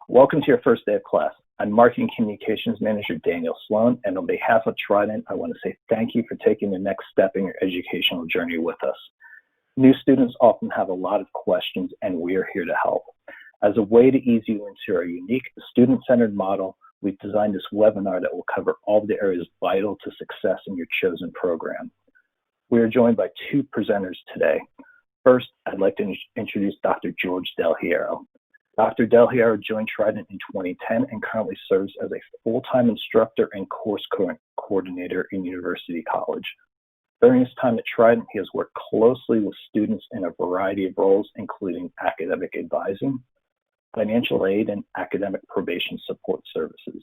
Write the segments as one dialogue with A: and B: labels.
A: Welcome to your first day of class. I'm Marketing Communications Manager Daniel Sloan, and on behalf of Trident, I want to say thank you for taking the next step in your educational journey with us. New students often have a lot of questions, and we're here to help. As a way to ease you into our unique student-centered model, we've designed this webinar that will cover all the areas vital to success in your chosen program. We are joined by two presenters today. First, I'd like to introduce Dr. George Delgiero. Dr. Delgiero joined Trident in 2010 and currently serves as a full-time instructor and course coordinator in University College. During his time at Trident, he has worked closely with students in a variety of roles, including academic advising, financial aid, and academic probation support services.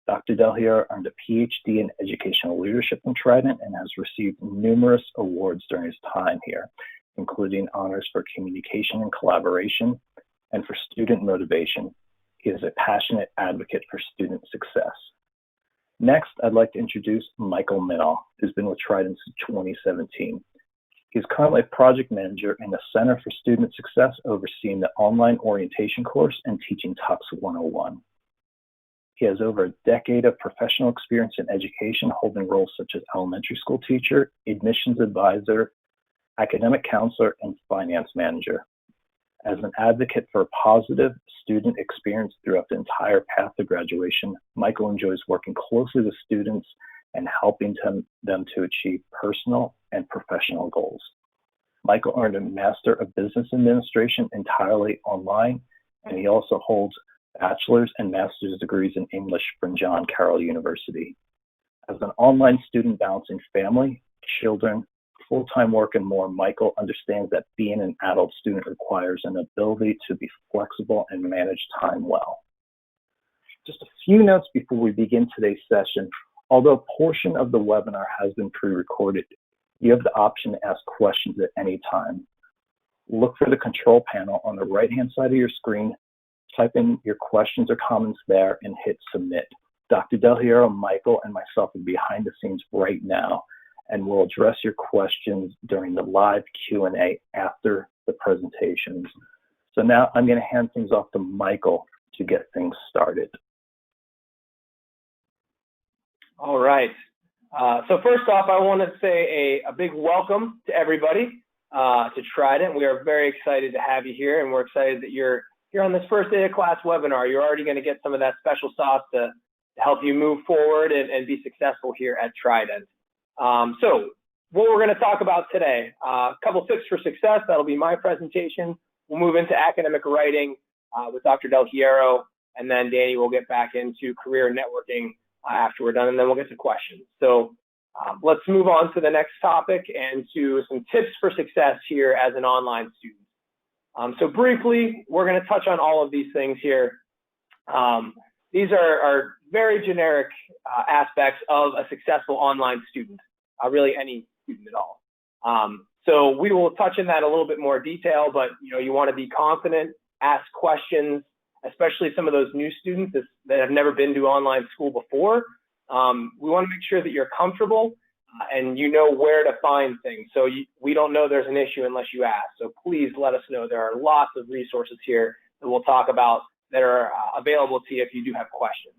A: Dr. Delgiero earned a PhD in educational leadership from Trident and has received numerous awards during his time here, including honors for communication and collaboration, and for student motivation. He is a passionate advocate for student success. Next, I'd like to introduce Michael Minnaugh, who's been with Trident since 2017. He's currently a project manager in the Center for Student Success, overseeing the online orientation course and teaching Tux 101. He has over a decade of professional experience in education, holding roles such as elementary school teacher, admissions advisor, academic counselor, and finance manager. As an advocate for a positive student experience throughout the entire path to graduation, Michael enjoys working closely with students and helping them to achieve personal and professional goals. Michael earned a Master of Business Administration entirely online, and he also holds bachelor's and master's degrees in English from John Carroll University. As an online student balancing family, children, full-time work, and more, Michael understands that being an adult student requires an ability to be flexible and manage time well. Just a few notes before we begin today's session. Although a portion of the webinar has been pre-recorded, you have the option to ask questions at any time. Look for the control panel on the right-hand side of your screen, type in your questions or comments there, and hit submit. Dr. Delgiero, Michael, and myself are behind the scenes right now, and we'll address your questions during the live Q&A after the presentations. So now I'm going to hand things off to Michael to get things started.
B: All right. So first off, I want to say a big welcome to everybody to Trident. We are very excited to have you here, and we're excited that you're here on this first day of class webinar. You're already going to get some of that special sauce to help you move forward and be successful here at Trident. So what we're going to talk about today, a couple tips for success. That'll be my presentation. We'll move into academic writing with Dr. Delgiero, and then Danny will get back into career networking after we're done, and then we'll get to questions. So let's move on to the next topic and to some tips for success here as an online student. So briefly, we're going to touch on all of these things here. These are very generic aspects of a successful online student. Really any student at all. So we will touch in that a little bit more detail, but you want to be confident, ask questions, especially some of those new students that have never been to online school before. We want to make sure that you're comfortable and you know where to find things. So we don't know there's an issue unless you ask. So please let us know. There are lots of resources here that we'll talk about that are available to you if you do have questions.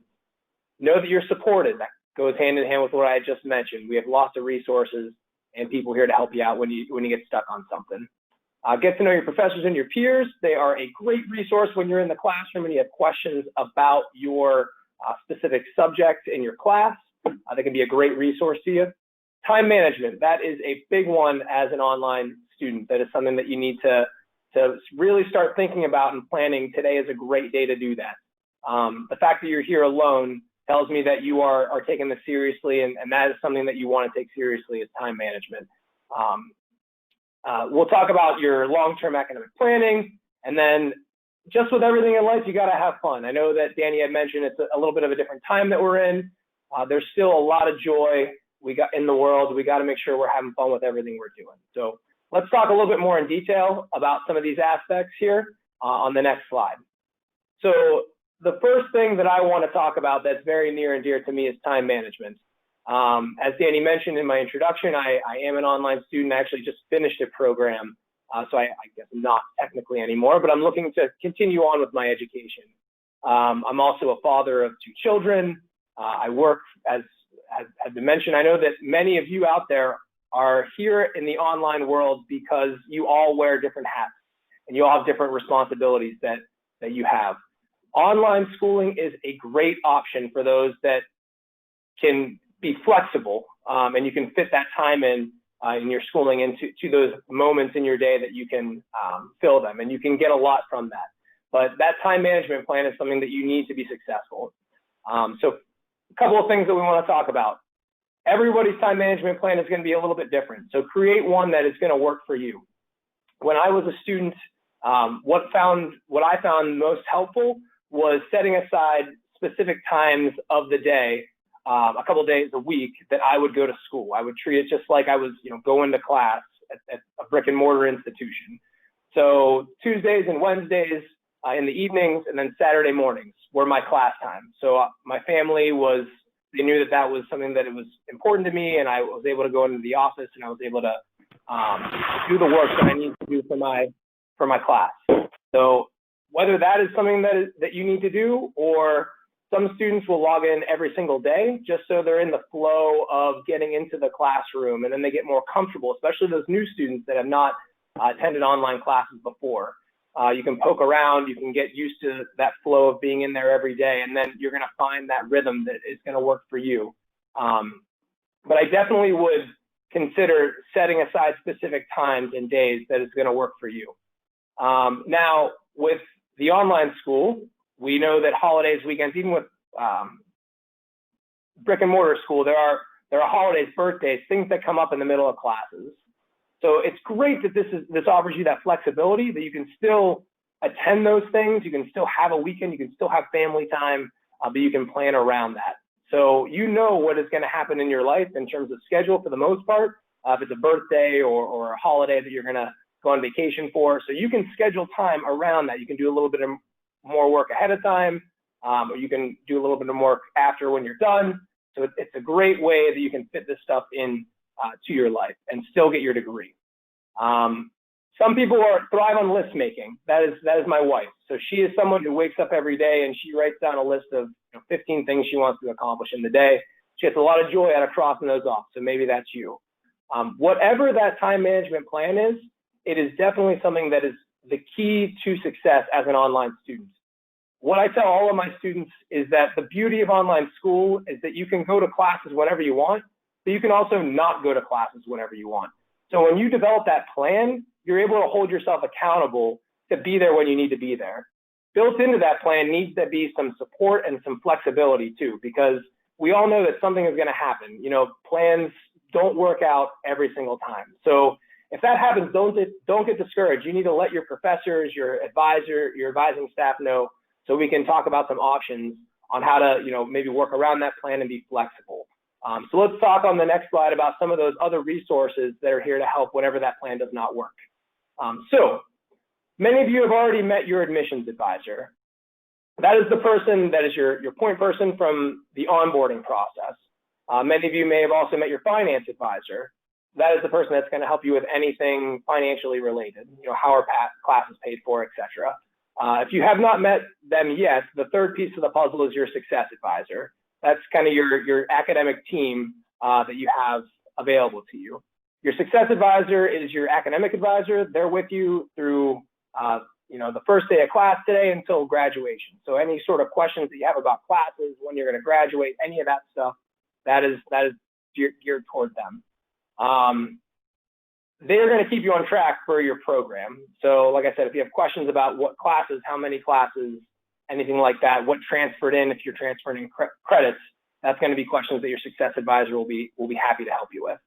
B: Know that you're supported. That goes hand in hand with what I just mentioned. We have lots of resources and people here to help you out when you get stuck on something. Get to know your professors and your peers. They are a great resource when you're in the classroom and you have questions about your specific subject in your class. They can be a great resource to you. Time management, that is a big one as an online student. That is something that you need to really start thinking about and planning. Today is a great day to do that. The fact that you're here alone tells me that you are taking this seriously, and that is something that you want to take seriously is time management. We'll talk about your long-term academic planning, and then just with everything in life, you got to have fun. I know that Danny had mentioned it's a little bit of a different time that we're in. There's still a lot of joy in the world. We got to make sure we're having fun with everything we're doing. So let's talk a little bit more in detail about some of these aspects here on the next slide. So the first thing that I want to talk about that's very near and dear to me is time management. As Danny mentioned in my introduction, I am an online student. I actually just finished a program, so I guess not technically anymore, but I'm looking to continue on with my education. I'm also a father of 2 children. I work, as has been mentioned. I know that many of you out there are here in the online world because you all wear different hats and you all have different responsibilities that you have. Online schooling is a great option for those that can be flexible, and you can fit that time in your schooling into those moments in your day that you can fill them, and you can get a lot from that. But that time management plan is something that you need to be successful. So a couple of things that we want to talk about. Everybody's time management plan is going to be a little bit different. So create one that is going to work for you. When I was a student, what I found most helpful was setting aside specific times of the day, a couple of days a week, that I would go to school. I would treat it just like I was, going to class at a brick and mortar institution. So Tuesdays and Wednesdays in the evenings, and then Saturday mornings were my class time. So my family they knew that was something that it was important to me, and I was able to go into the office and I was able to do the work that I need to do for my class. So whether that is something that you need to do, or some students will log in every single day just so they're in the flow of getting into the classroom, and then they get more comfortable, especially those new students that have not attended online classes before. You can poke around, you can get used to that flow of being in there every day, and then you're going to find that rhythm that is going to work for you. But I definitely would consider setting aside specific times and days that is going to work for you. Now, with the online school, we know that holidays, weekends, even with brick and mortar school, there are holidays, birthdays, things that come up in the middle of classes. So it's great that this offers you that flexibility, that you can still attend those things, you can still have a weekend, you can still have family time, but you can plan around that. So you know what is going to happen in your life in terms of schedule for the most part, if it's a birthday or a holiday that you're going to go on vacation for. So you can schedule time around that. You can do a little bit of more work ahead of time, or you can do a little bit of work after when you're done. So it's a great way that you can fit this stuff in to your life and still get your degree. Some people thrive on list making. That is my wife. So she is someone who wakes up every day and she writes down a list of 15 things she wants to accomplish in the day. She gets a lot of joy out of crossing those off. So maybe that's you. Whatever that time management plan is, it is definitely something that is the key to success as an online student. What I tell all of my students is that the beauty of online school is that you can go to classes whenever you want, but you can also not go to classes whenever you want. So when you develop that plan, you're able to hold yourself accountable to be there when you need to be there. Built into that plan needs to be some support and some flexibility too, because we all know that something is going to happen. Plans don't work out every single time. So if that happens, don't get discouraged. You need to let your professors, your advisor, your advising staff know, so we can talk about some options on how to, maybe work around that plan and be flexible. So let's talk on the next slide about some of those other resources that are here to help whenever that plan does not work. So many of you have already met your admissions advisor. That is the person that is your point person from the onboarding process. Many of you may have also met your finance advisor. That is the person that's going to help you with anything financially related, how are classes paid for, etc. If you have not met them yet, the third piece of the puzzle is your success advisor. That's kind of your academic team that you have available to you. Your success advisor is your academic advisor. They're with you through the first day of class today until graduation. So any sort of questions that you have about classes, when you're going to graduate, any of that stuff, that is geared toward them. They're going to keep you on track for your program. So like I said, if you have questions about what classes, how many classes, anything like that, what transferred in, if you're transferring in credits, that's going to be questions that your success advisor will be happy to help you with.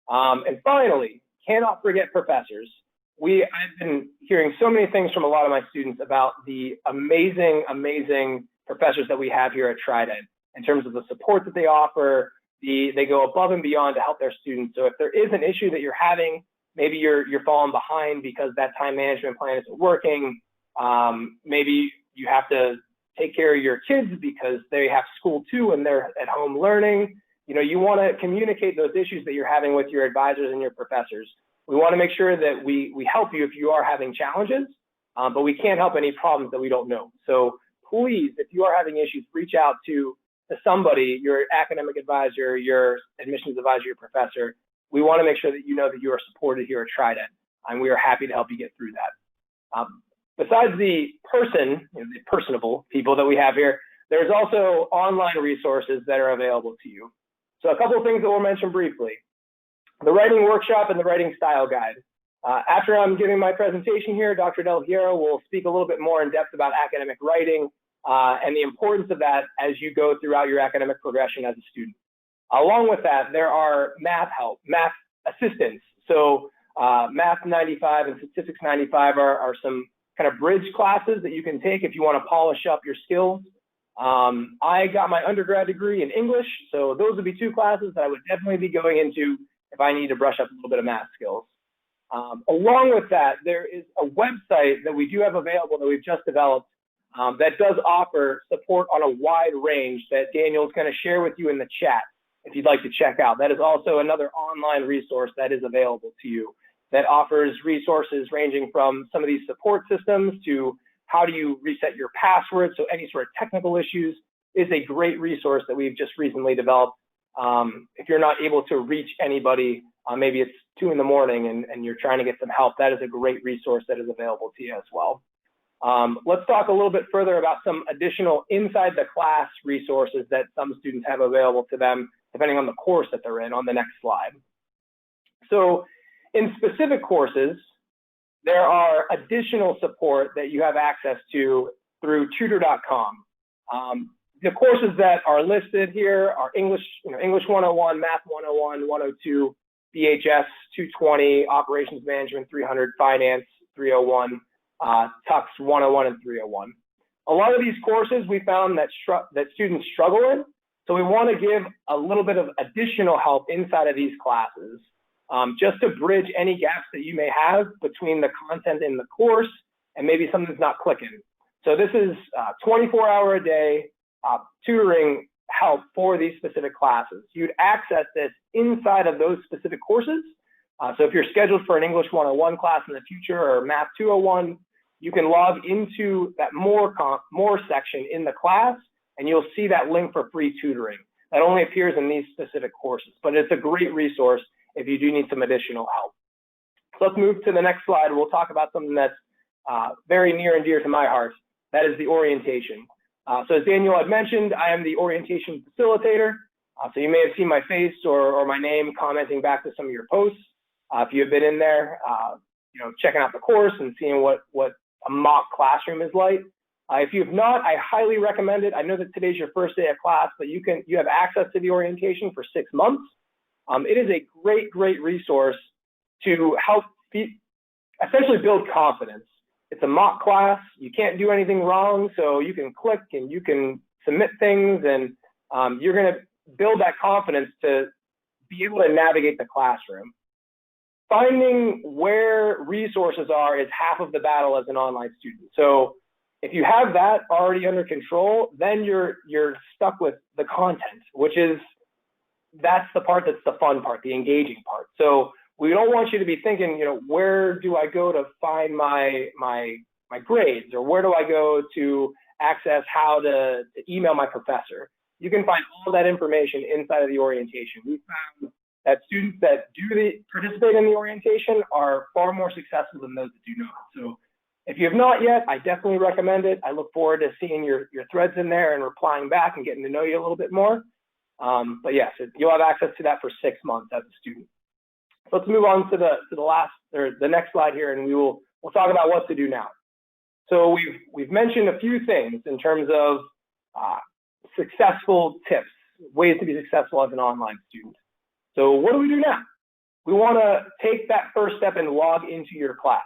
B: And finally, cannot forget professors. I've been hearing so many things from a lot of my students about the amazing, amazing professors that we have here at Trident in terms of the support that they offer. They go above and beyond to help their students. So if there is an issue that you're having, maybe you're falling behind because that time management plan isn't working. Maybe you have to take care of your kids because they have school too and they're at home learning. You want to communicate those issues that you're having with your advisors and your professors. We want to make sure that we help you if you are having challenges, but we can't help any problems that we don't know. So please, if you are having issues, reach out to somebody, your academic advisor, your admissions advisor, your professor. We want to make sure that you know that you are supported here at Trident, and we are happy to help you get through that. Besides the the personable people that we have here, there's also online resources that are available to you. So a couple of things that we'll mention briefly. The writing workshop and the writing style guide. After I'm giving my presentation here, Dr. Delgiero will speak a little bit more in depth about academic writing and the importance of that as you go throughout your academic progression as a student. Along with that, there are math assistance. So Math 95 and Statistics 95 are some kind of bridge classes that you can take if you want to polish up your skills. I got my undergrad degree in English, so those would be two classes that I would definitely be going into if I need to brush up a little bit of math skills. Along with that, there is a website that we do have available that we've just developed that does offer support on a wide range that Daniel's going to share with you in the chat if you'd like to check out. That is also another online resource that is available to you that offers resources ranging from some of these support systems to how do you reset your password. So any sort of technical issues is a great resource that we've just recently developed. If you're not able to reach anybody, maybe it's 2 in the morning and you're trying to get some help, that is a great resource that is available to you as well. Let's talk a little bit further about some additional inside the class resources that some students have available to them, depending on the course that they're in on the next slide. So in specific courses, there are additional support that you have access to through tutor.com. The courses that are listed here are English 101, Math 101, 102, BHS 220, Operations Management 300, Finance 301, Tux 101 and 301. A lot of these courses we found that students struggle in, so we want to give a little bit of additional help inside of these classes, just to bridge any gaps that you may have between the content in the course and maybe something's not clicking. So this is 24-hour a day tutoring help for these specific classes. You'd access this inside of those specific courses. So if you're scheduled for an English 101 class in the future or Math 201, you can log into that more section in the class, and you'll see that link for free tutoring. That only appears in these specific courses, but it's a great resource if you do need some additional help. So let's move to the next slide. We'll talk about something that's very near and dear to my heart. That is the orientation. So as Daniel had mentioned, I am the orientation facilitator. So you may have seen my face or my name commenting back to some of your posts. If you have been in there, checking out the course and seeing what a mock classroom is like. If you have not, I highly recommend it. I know that today's your first day of class, but you have access to the orientation for 6 months. It is a great resource to help essentially build confidence. It's a mock class. You can't do anything wrong, so you can click and you can submit things, and you're going to build that confidence to be able to navigate the classroom. Finding where resources are is half of the battle as an online student. So if you have that already under control, then you're stuck with the content, that's the part that's the fun part, the engaging part. So we don't want you to be thinking, where do I go to find my grades, or where do I go to access how to email my professor? You can find all that information inside of the orientation. We found that students that do participate in the orientation are far more successful than those that do not. So if you have not yet, I definitely recommend it. I look forward to seeing your threads in there and replying back and getting to know you a little bit more. But yes, you'll have access to that for 6 months as a student. So let's move on to the next slide here, and we'll talk about what to do now. So we've mentioned a few things in terms of successful tips, ways to be successful as an online student. So what do we do now? We want to take that first step and log into your class.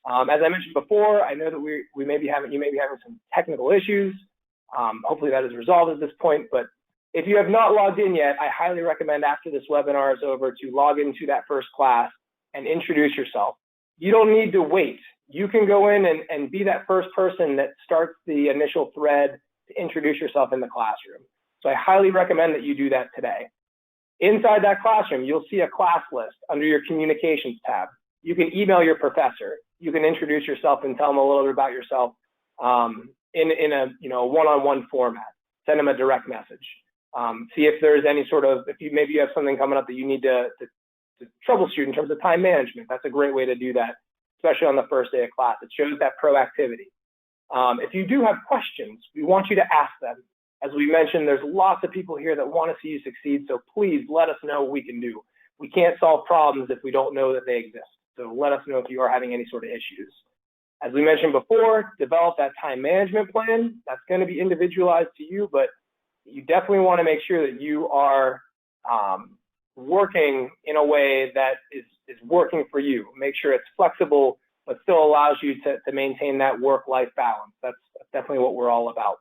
B: As I mentioned before, I know that you may be having some technical issues. Hopefully that is resolved at this point, but if you have not logged in yet, I highly recommend after this webinar is over to log into that first class and introduce yourself. You don't need to wait. You can go in and be that first person that starts the initial thread to introduce yourself in the classroom. So I highly recommend that you do that today. Inside that classroom, you'll see a class list under your communications tab. You can email your professor. You can introduce yourself and tell them a little bit about yourself. in a one-on-one format. Send them a direct message. See if there's any sort of, if maybe you have something coming up that you need to troubleshoot in terms of time management. That's a great way to do that, especially on the first day of class. It shows that proactivity. If you do have questions, we want you to ask them. As we mentioned, there's lots of people here that want to see you succeed, so please let us know what we can do. We can't solve problems if we don't know that they exist. So let us know if you are having any sort of issues. As we mentioned before, develop that time management plan. That's going to be individualized to you, but you definitely want to make sure that you are working in a way that is working for you. Make sure it's flexible, but still allows you to maintain that work-life balance. That's definitely what we're all about.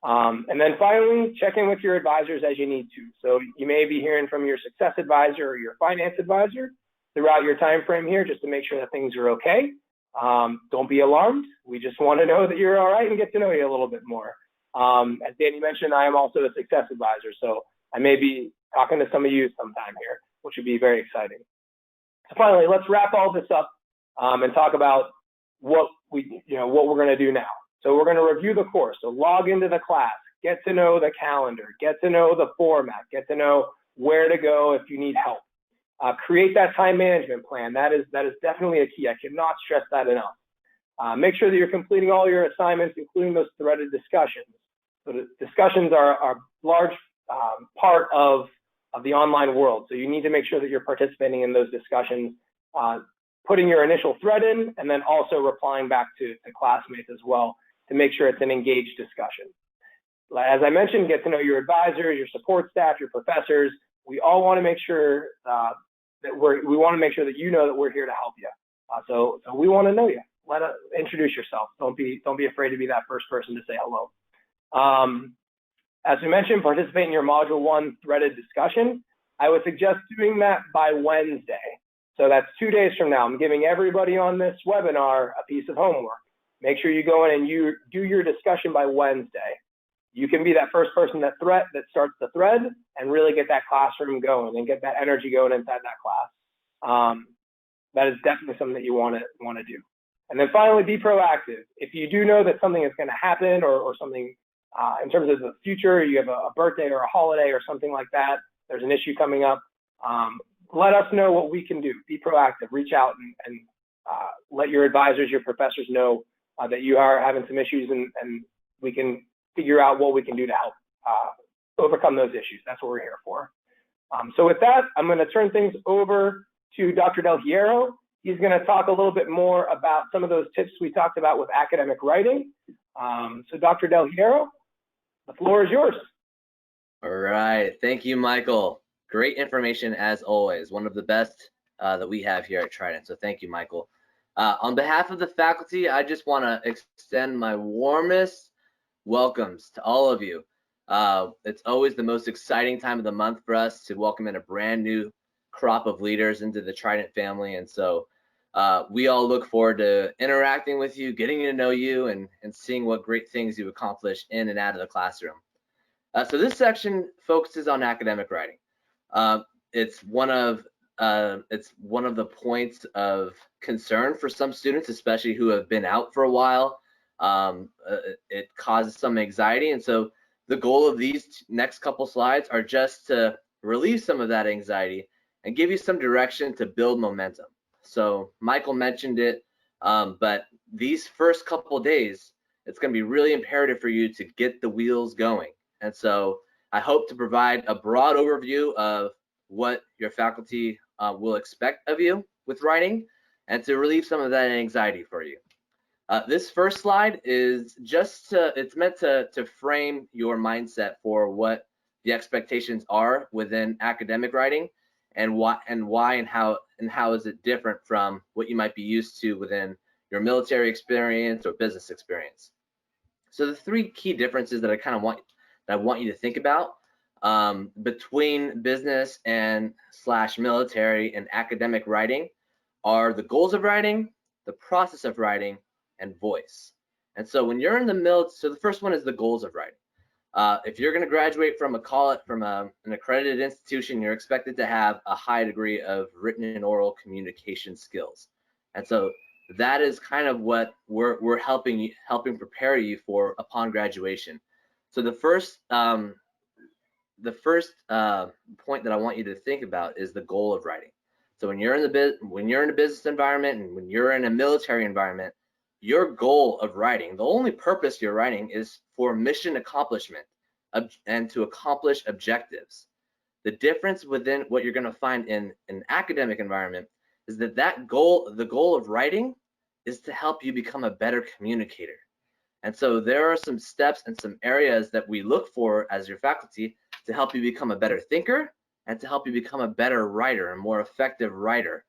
B: And then finally, check in with your advisors as you need to. So you may be hearing from your success advisor or your finance advisor throughout your time frame here, just to make sure that things are okay. Don't be alarmed. We just want to know that you're all right and get to know you a little bit more. As Danny mentioned, I am also a success advisor, so I may be talking to some of you sometime here, which would be very exciting. So finally, let's wrap all this up and talk about what we're going to do now. So we're going to review the course. So log into the class, get to know the calendar, get to know the format, get to know where to go if you need help. Create that time management plan. That is definitely a key. I cannot stress that enough. Make sure that you're completing all your assignments, including those threaded discussions. So the discussions are a large part of the online world. So you need to make sure that you're participating in those discussions, putting your initial thread in, and then also replying back to classmates as well to make sure it's an engaged discussion. As I mentioned, get to know your advisors, your support staff, your professors. We all want to make sure we want to make sure that you know that we're here to help you. So we want to know you. Introduce yourself. Don't be afraid to be that first person to say hello. As we mentioned, participate in your Module 1 threaded discussion. I would suggest doing that by Wednesday. So that's 2 days from now. I'm giving everybody on this webinar a piece of homework. Make sure you go in and you do your discussion by Wednesday. You can be that first person that starts the thread and really get that classroom going and get that energy going inside that class. That is definitely something that you want to do. And then finally, be proactive. If you do know that something is going to happen or something in terms of the future, you have a birthday or a holiday or something like that, there's an issue coming up, let us know what we can do. Be proactive. Reach out and let your advisors, your professors know that you are having some issues, and we can figure out what we can do to help overcome those issues. That's what we're here for. So with that, I'm going to turn things over to Dr. Delgiero. He's going to talk a little bit more about some of those tips we talked about with academic writing. So Dr. Delgiero, the floor is yours.
C: All right. Thank you, Michael. Great information as always. One of the best that we have here at Trident. So thank you, Michael. On behalf of the faculty, I just want to extend my warmest welcomes to all of you. It's always the most exciting time of the month for us to welcome in a brand new crop of leaders into the Trident family. And so we all look forward to interacting with you, getting to know you, and seeing what great things you accomplish in and out of the classroom. So this section focuses on academic writing. It's one of the points of concern for some students, especially who have been out for a while. It causes some anxiety, and so the goal of these next couple slides are just to relieve some of that anxiety and give you some direction to build momentum. So Michael mentioned it, but these first couple days, it's going to be really imperative for you to get the wheels going. And so I hope to provide a broad overview of what your faculty will expect of you with writing and to relieve some of that anxiety for you. This first slide is just it's meant to frame your mindset for what the expectations are within academic writing and why and how is it different from what you might be used to within your military experience or business experience. So the three key differences that I want you to think about between business and / military and academic writing are the goals of writing, the process of writing, and voice. And so when you're in the military, so the first one is the goals of writing. If you're going to graduate from an accredited institution, you're expected to have a high degree of written and oral communication skills. And so that is kind of what we're helping prepare you for upon graduation. So the first point that I want you to think about is the goal of writing. So when you're in a business environment and when you're in a military environment, your goal of writing, the only purpose you're writing is for mission accomplishment and to accomplish objectives. The difference within what you're going to find in an academic environment is that the goal of writing is to help you become a better communicator. And so there are some steps and some areas that we look for as your faculty to help you become a better thinker and to help you become a better writer, a more effective writer.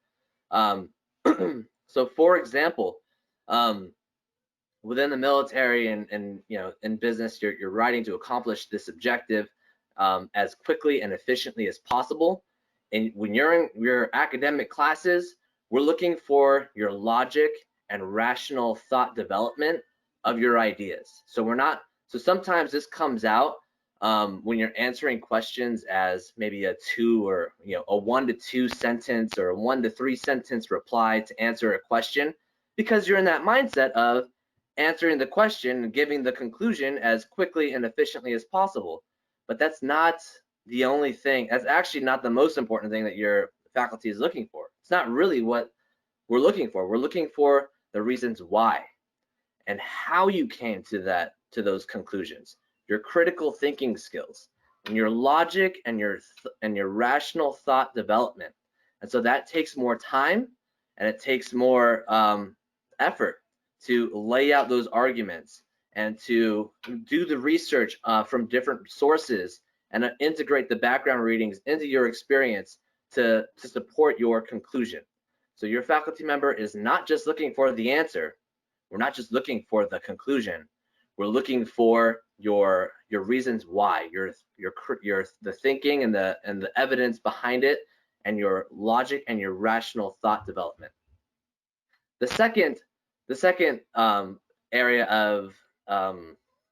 C: So for example, within the military and in business, you're writing to accomplish this objective as quickly and efficiently as possible. And when you're in your academic classes, we're looking for your logic and rational thought development of your ideas. So sometimes this comes out when you're answering questions as maybe a 2 or a 1 to 2 sentence or a 1 to 3 sentence reply to answer a question, because you're in that mindset of answering the question and giving the conclusion as quickly and efficiently as possible. But that's not the only thing. That's actually not the most important thing that your faculty is looking for. It's not really what we're looking for. We're looking for the reasons why and how you came to those conclusions, your critical thinking skills, and your logic and your rational thought development. And so that takes more time and it takes more effort to lay out those arguments and to do the research from different sources and integrate the background readings into your experience to support your conclusion. So your faculty member is not just looking for the answer. We're not just looking for the conclusion. We're looking for your reasons why, the thinking and the evidence behind it, and your logic and your rational thought development. The second area of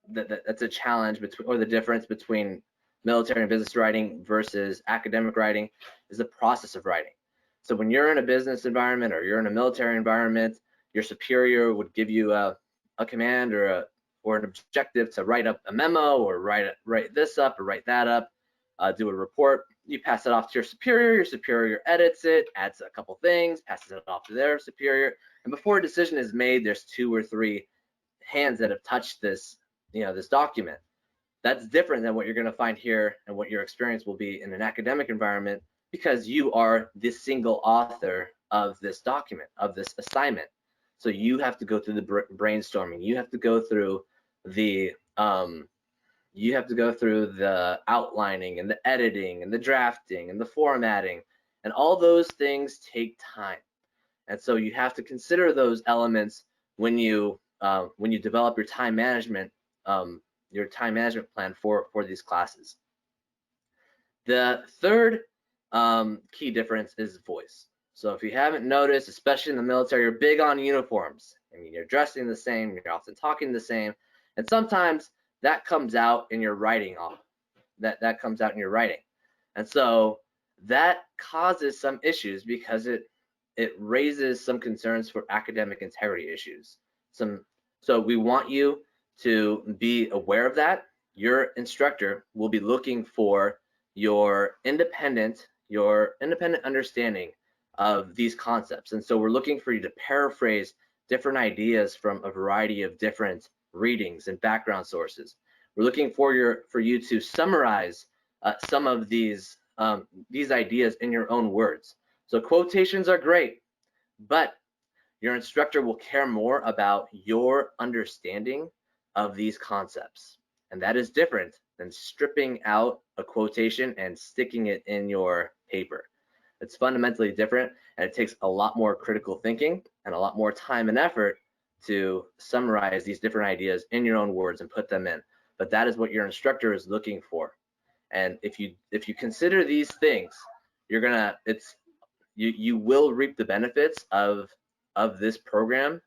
C: that's a challenge or the difference between military and business writing versus academic writing is the process of writing. So when you're in a business environment or you're in a military environment, your superior would give you a command or an objective to write up a memo or write this up or write that up, do a report. You pass it off to your superior edits it, adds a couple things, passes it off to their superior, and before a decision is made, there's 2 or 3 hands that have touched this document. That's different than what you're going to find here and what your experience will be in an academic environment, because you are the single author of this document, of this assignment. So you have to go through the brainstorming. You have to go through the outlining and the editing and the drafting and the formatting, and all those things take time. And so you have to consider those elements when you develop your time management plan for these classes. The third key difference is voice. So if you haven't noticed, especially in the military, you're big on uniforms. I mean, you're dressing the same, you're often talking the same, and sometimes that comes out in your writing. That comes out in your writing, and so that causes some issues because it raises some concerns for academic integrity issues. So we want you to be aware of that. Your instructor will be looking for your independent understanding of these concepts. And so we're looking for you to paraphrase different ideas from a variety of different readings and background sources. We're looking for you to summarize some of these ideas in your own words. So quotations are great, but your instructor will care more about your understanding of these concepts. And that is different than stripping out a quotation and sticking it in your paper. It's fundamentally different, and it takes a lot more critical thinking and a lot more time and effort to summarize these different ideas in your own words and put them in. But that is what your instructor is looking for. And if you consider these things, you will reap the benefits of this program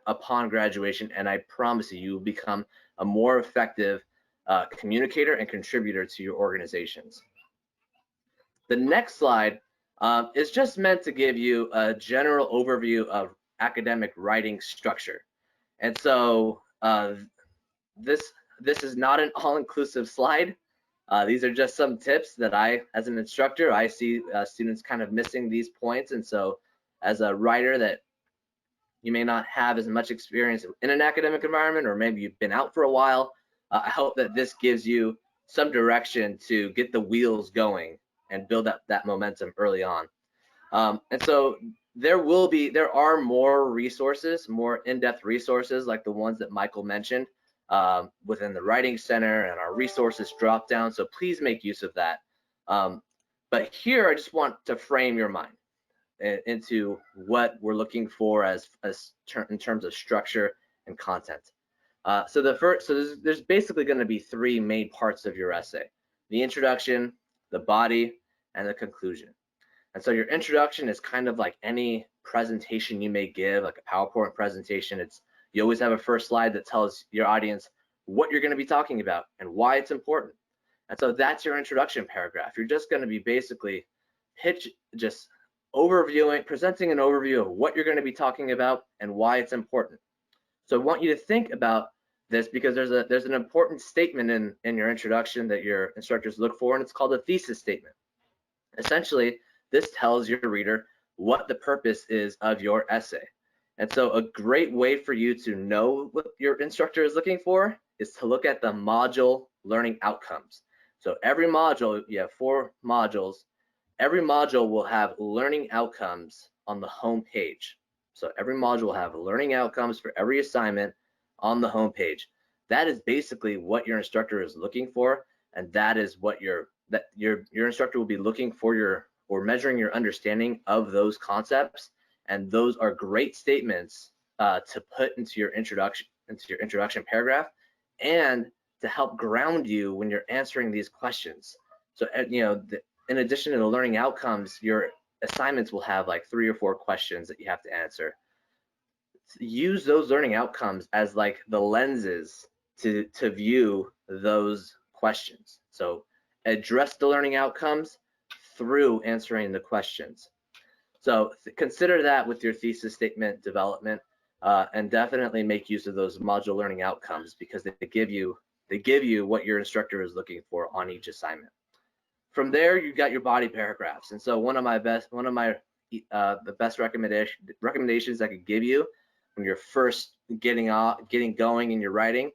C: upon graduation, and I promise you will become a more effective communicator and contributor to your organizations. The next slide is just meant to give you a general overview of academic writing structure. And so this is not an all-inclusive slide. These are just some tips that I, as an instructor, I see students kind of missing these points. And so as a writer that you may not have as much experience in an academic environment, or maybe you've been out for a while, I hope that this gives you some direction to get the wheels going and build up that momentum early on. And so there are more resources, more in-depth resources like the ones that Michael mentioned within the Writing Center and our resources drop down. So please make use of that. But here I just want to frame your mind into what we're looking for in terms of structure and content. So there's basically going to be three main parts of your essay: the introduction, the body, and the conclusion. And so your introduction is kind of like any presentation you may give, like a PowerPoint presentation. You always have a first slide that tells your audience what you're going to be talking about and why it's important. And so that's your introduction paragraph. You're just going to be basically presenting an overview of what you're going to be talking about and why it's important. So I want you to think about this, because there's an important statement in your introduction that your instructors look for, and it's called a thesis statement. Essentially, this tells your reader what the purpose is of your essay. And so a great way for you to know what your instructor is looking for is to look at the module learning outcomes. So every module, you have 4 modules. Every module will have learning outcomes on the home page. So every module will have learning outcomes for every assignment on the home page. That is basically what your instructor is looking for, and that is what your instructor will be looking for or measuring your understanding of those concepts. And those are great statements to put into your introduction paragraph, and to help ground you when you're answering these questions. So in addition to the learning outcomes, your assignments will have like 3 or 4 questions that you have to answer. Use those learning outcomes as like the lenses to view those questions. So address the learning outcomes through answering the questions. So consider that with your thesis statement development, and definitely make use of those module learning outcomes, because they give you what your instructor is looking for on each assignment. From there, you've got your body paragraphs. And so the best recommendations I could give you when you're first getting going in your writing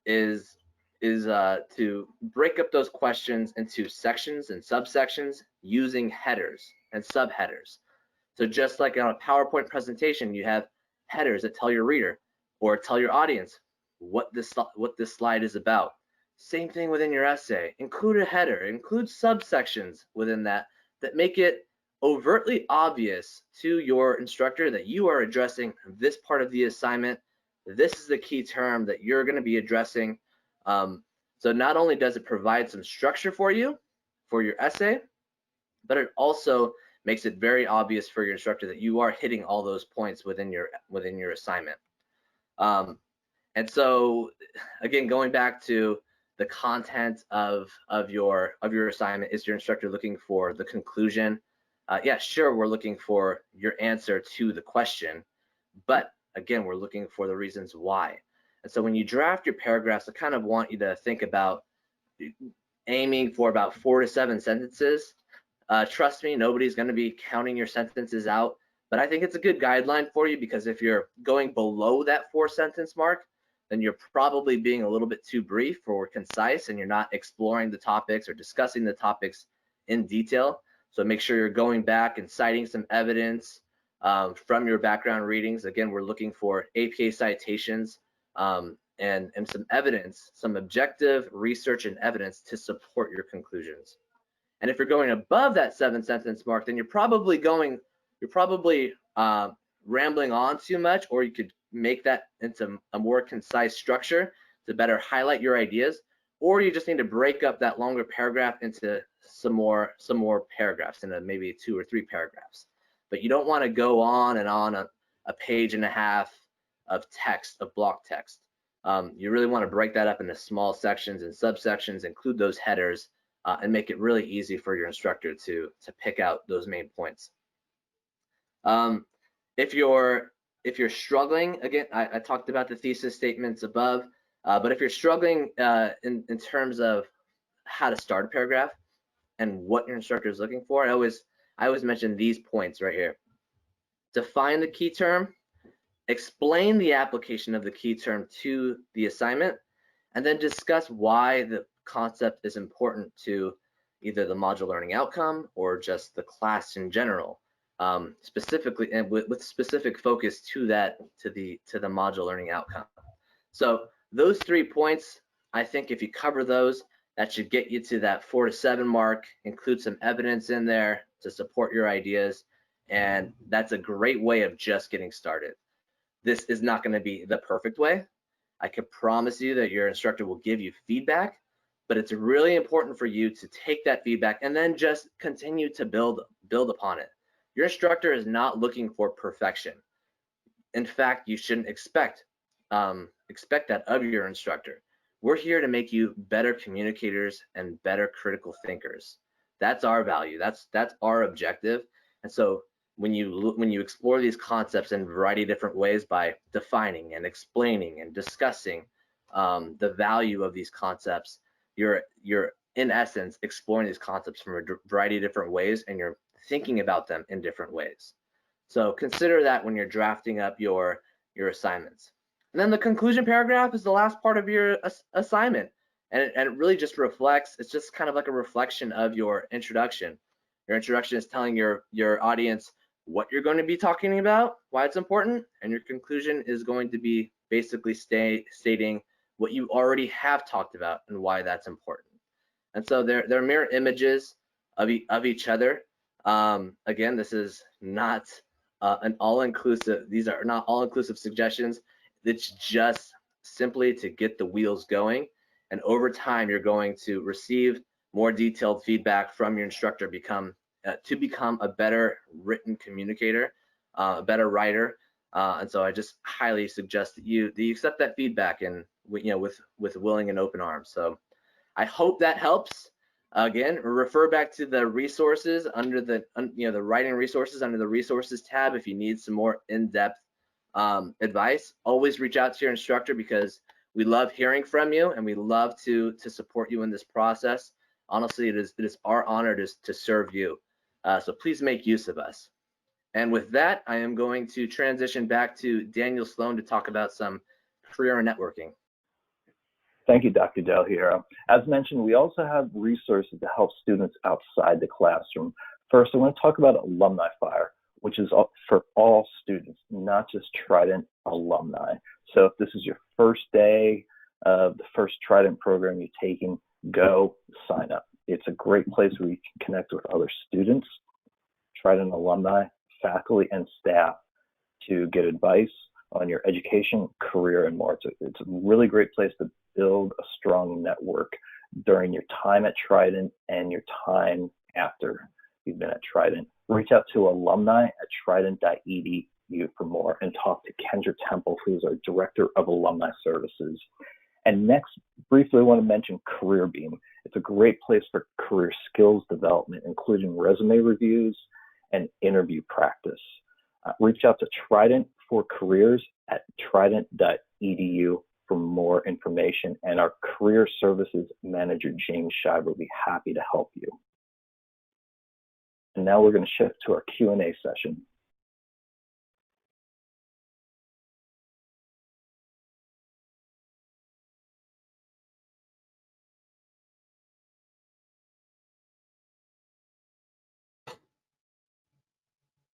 C: is to break up those questions into sections and subsections using headers and subheaders. So just like on a PowerPoint presentation, you have headers that tell your reader or tell your audience what this slide is about. Same thing within your essay. Include a header, include subsections within that make it overtly obvious to your instructor that you are addressing this part of the assignment. This is the key term that you're going to be addressing. So not only does it provide some structure for you for your essay, but it also makes it very obvious for your instructor that you are hitting all those points within your assignment. And so again, going back to the content of your assignment, is your instructor looking for the conclusion? Yeah, sure, we're looking for your answer to the question, but again, we're looking for the reasons why. And so when you draft your paragraphs, I kind of want you to think about aiming for about 4 to 7 sentences. Trust me, nobody's going to be counting your sentences out, but I think it's a good guideline for you, because if you're going below that 4-sentence mark, then you're probably being a little bit too brief or concise, and you're not exploring the topics or discussing the topics in detail. So make sure you're going back and citing some evidence from your background readings. Again, we're looking for APA citations and some evidence, some objective research and evidence to support your conclusions. And if you're going above that 7-sentence mark, then you're probably rambling on too much, or you could make that into a more concise structure to better highlight your ideas, or you just need to break up that longer paragraph into some more paragraphs, into maybe 2 or 3 paragraphs. But you don't want to go on and on a page and a half of text, of block text. You really want to break that up into small sections and subsections, include those headers, and make it really easy for your instructor to pick out those main points. if you're struggling, again, I talked about the thesis statements above, but if you're struggling in terms of how to start a paragraph and what your instructor is looking for, I always mention these points right here. Define the key term, explain the application of the key term to the assignment, and then discuss why the concept is important to either the module learning outcome or just the class in general, specifically and with specific focus to the module learning outcome. So those 3 points, I think if you cover those, that should get you to that 4 to 7 mark. Include some evidence in there to support your ideas, and that's a great way of just getting started. This is not going to be the perfect way. I can promise you that your instructor will give you feedback, but it's really important for you to take that feedback and then just continue to build upon it. Your instructor is not looking for perfection. In fact, you shouldn't expect that of your instructor. We're here to make you better communicators and better critical thinkers. That's our value. That's our objective. And so when you explore these concepts in a variety of different ways by defining and explaining and discussing the value of these concepts, you're in essence exploring these concepts from a variety of different ways, and you're thinking about them in different ways. So consider that when you're drafting up your assignments. And then the conclusion paragraph is the last part of your assignment, and it really just reflects, it's just kind of like a reflection of your introduction. Your introduction is telling your audience what you're going to be talking about, why it's important, and your conclusion is going to be basically stating what you already have talked about and why that's important. And so they're mirror images of each other. Again, this is not an all-inclusive, these are not all-inclusive suggestions. It's just simply to get the wheels going, and over time you're going to receive more detailed feedback from your instructor to become a better written communicator, a better writer. And so I just highly suggest that you accept that feedback, and with willing and open arms. So I hope that helps. Again, refer back to the resources under the writing resources under the resources tab if you need some more in-depth advice. Always reach out to your instructor, because we love hearing from you and we love to support you in this process. Honestly, it is our honor to serve you. So please make use of us. And with that, I am going to transition back to Daniel Sloan to talk about some career and networking.
A: Thank you, Dr. Delgiero. As mentioned, we also have resources to help students outside the classroom. First, I want to talk about Alumni Fire, which is for all students, not just Trident alumni. So if this is your first day of the first Trident program you're taking, go sign up. It's a great place where you can connect with other students, Trident alumni, faculty, and staff to get advice on your education, career, and more. It's a really great place to build a strong network during your time at Trident and your time after you've been at Trident. Reach out to alumni at trident.edu for more, and talk to Kendra Temple, who's our Director of Alumni Services. And next, briefly, I want to mention CareerBeam. It's a great place for career skills development, including resume reviews and interview practice. Reach out to Trident for Careers at trident.edu for more information, and our Career Services Manager, James Shive, will be happy to help you. And now we're going to shift to our Q&A session.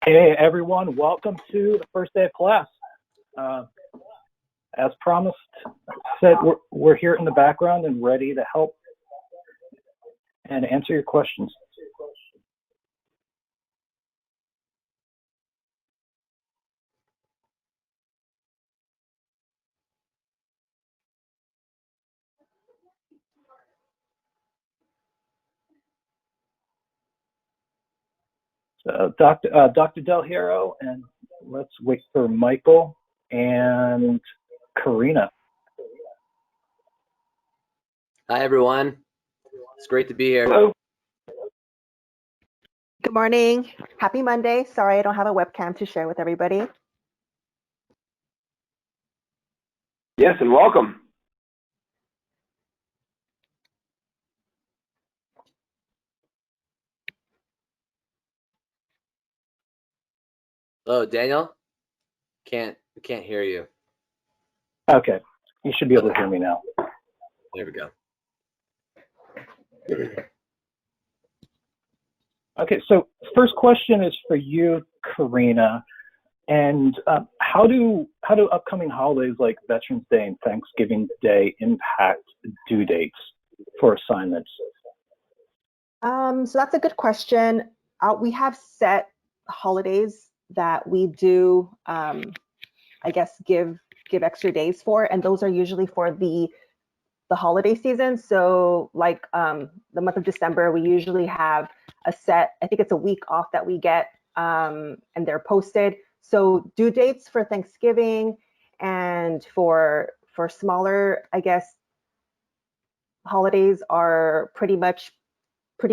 A: Hey everyone, welcome to the first day of class. As promised, said we're here in the background and ready to help and answer your questions. So Dr. Delgiero, and let's wait for Michael and Karina.
C: Hi everyone, it's great to be here.
A: Hello.
D: Good morning. Happy Monday. Sorry I don't have a webcam to share with everybody.
B: Yes, and welcome.
C: Oh, Daniel, we can't hear you.
A: Okay, you should be able to hear me now.
C: There we go.
A: Okay, so first question is for you, Karina. And how do upcoming holidays like Veterans Day and Thanksgiving Day impact due dates for assignments?
D: So that's a good question. We have set holidays that we do, I guess, give extra days for, and those are usually for the holiday season. So like the month of December, we usually have a set, I think it's a week off that we get, and they're posted. So due dates for Thanksgiving and for smaller, I guess, holidays are pretty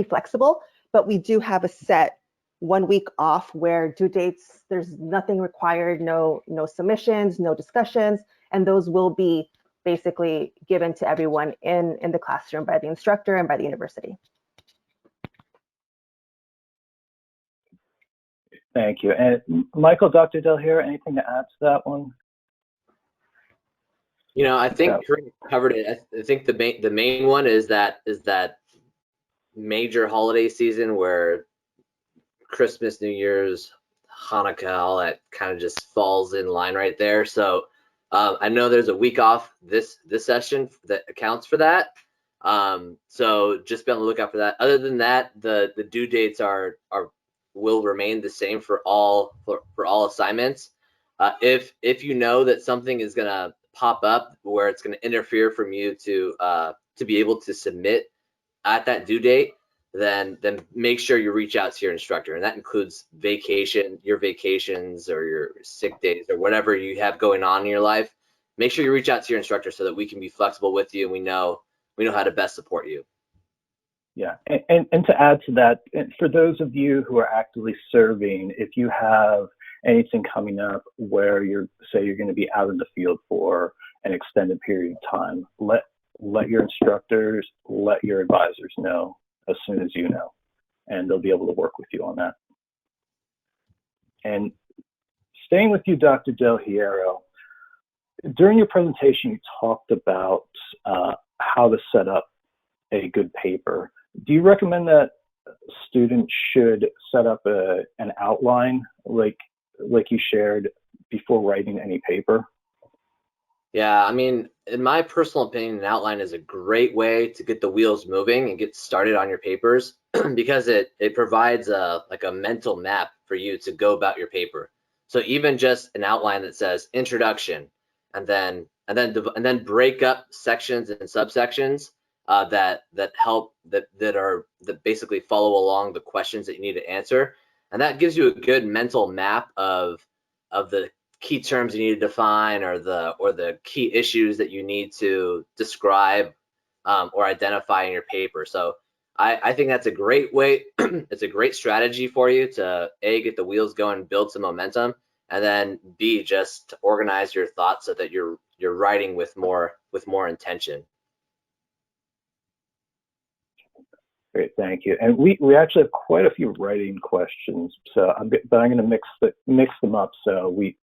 D: flexible, but we do have a set 1 week off where due dates, there's nothing required, no submissions, no discussions, and those will be basically given to everyone in the classroom by the instructor and by the university.
A: Thank you. And Michael, Dr. Delgiero, anything to add to that one?
C: You know, I think Karina covered it. I think the main one is that major holiday season where Christmas, New Year's, Hanukkah, all that kind of just falls in line right there. So I know there's a week off this session that accounts for that. So just be on the lookout for that. Other than that, the due dates will remain the same for all assignments. If you know that something is gonna pop up where it's gonna interfere from you to be able to submit at that due date, then make sure you reach out to your instructor, and that includes your vacations or your sick days or whatever you have going on in your life. Make sure you reach out to your instructor so that we can be flexible with you and we know how to best support you.
A: Yeah, and to add to that, for those of you who are actively serving, if you have anything coming up where you're going to be out in the field for an extended period of time, let your instructors, let your advisors know as soon as you know, and they'll be able to work with you on that. And staying with you, Dr. Delgiero, during your presentation, you talked about how to set up a good paper. Do you recommend that students should set up an outline like you shared before writing any paper?
C: Yeah, I mean, in my personal opinion, an outline is a great way to get the wheels moving and get started on your papers because it provides a mental map for you to go about your paper. So even just an outline that says introduction, and then break up sections and subsections that basically follow along the questions that you need to answer, and that gives you a good mental map of the key terms you need to define or the key issues that you need to describe or identify in your paper. So I think that's a great way. It's a great strategy for you to A, get the wheels going, build some momentum, and then B, just to organize your thoughts so that you're writing with more intention.
A: Great, thank you. And we actually have quite a few writing questions, so I'm going to mix them up so we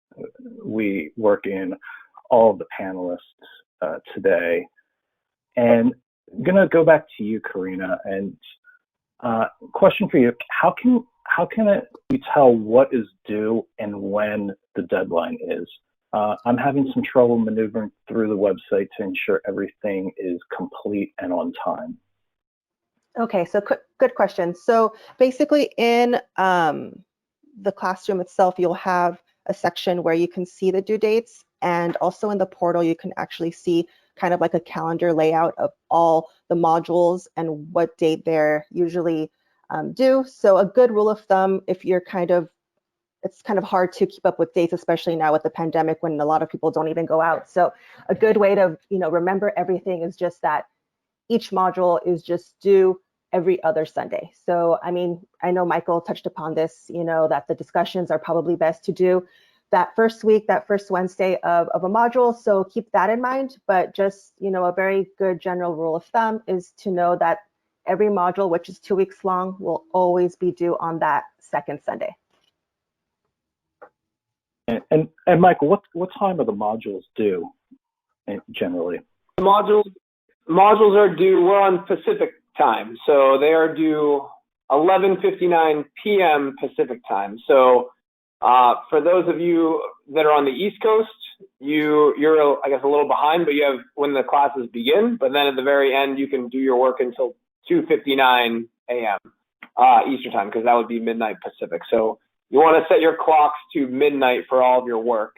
A: work in all of the panelists today. And I'm going to go back to you, Karina, and question for you: how can we tell what is due and when the deadline is? I'm having some trouble maneuvering through the website to ensure everything is complete and on time.
D: Okay, so good question. So basically in the classroom itself, you'll have a section where you can see the due dates, and also in the portal, you can actually see kind of like a calendar layout of all the modules and what date they're usually due. So a good rule of thumb, if you're it's kind of hard to keep up with dates, especially now with the pandemic when a lot of people don't even go out. So a good way to remember everything is just that each module is just due every other Sunday. So, I mean, I know Michael touched upon this, that the discussions are probably best to do that first week, that first Wednesday of a module. So keep that in mind. But just, a very good general rule of thumb is to know that every module, which is 2 weeks long, will always be due on that second Sunday.
A: And Michael, what time are the modules due generally?
B: The modules are due, we're on Pacific time. So they are due 11:59 p.m. Pacific time. So for those of you that are on the East Coast, you're I guess a little behind, but you have when the classes begin. But then at the very end, you can do your work until 2:59 a.m. Eastern time, because that would be midnight Pacific. So you want to set your clocks to midnight for all of your work.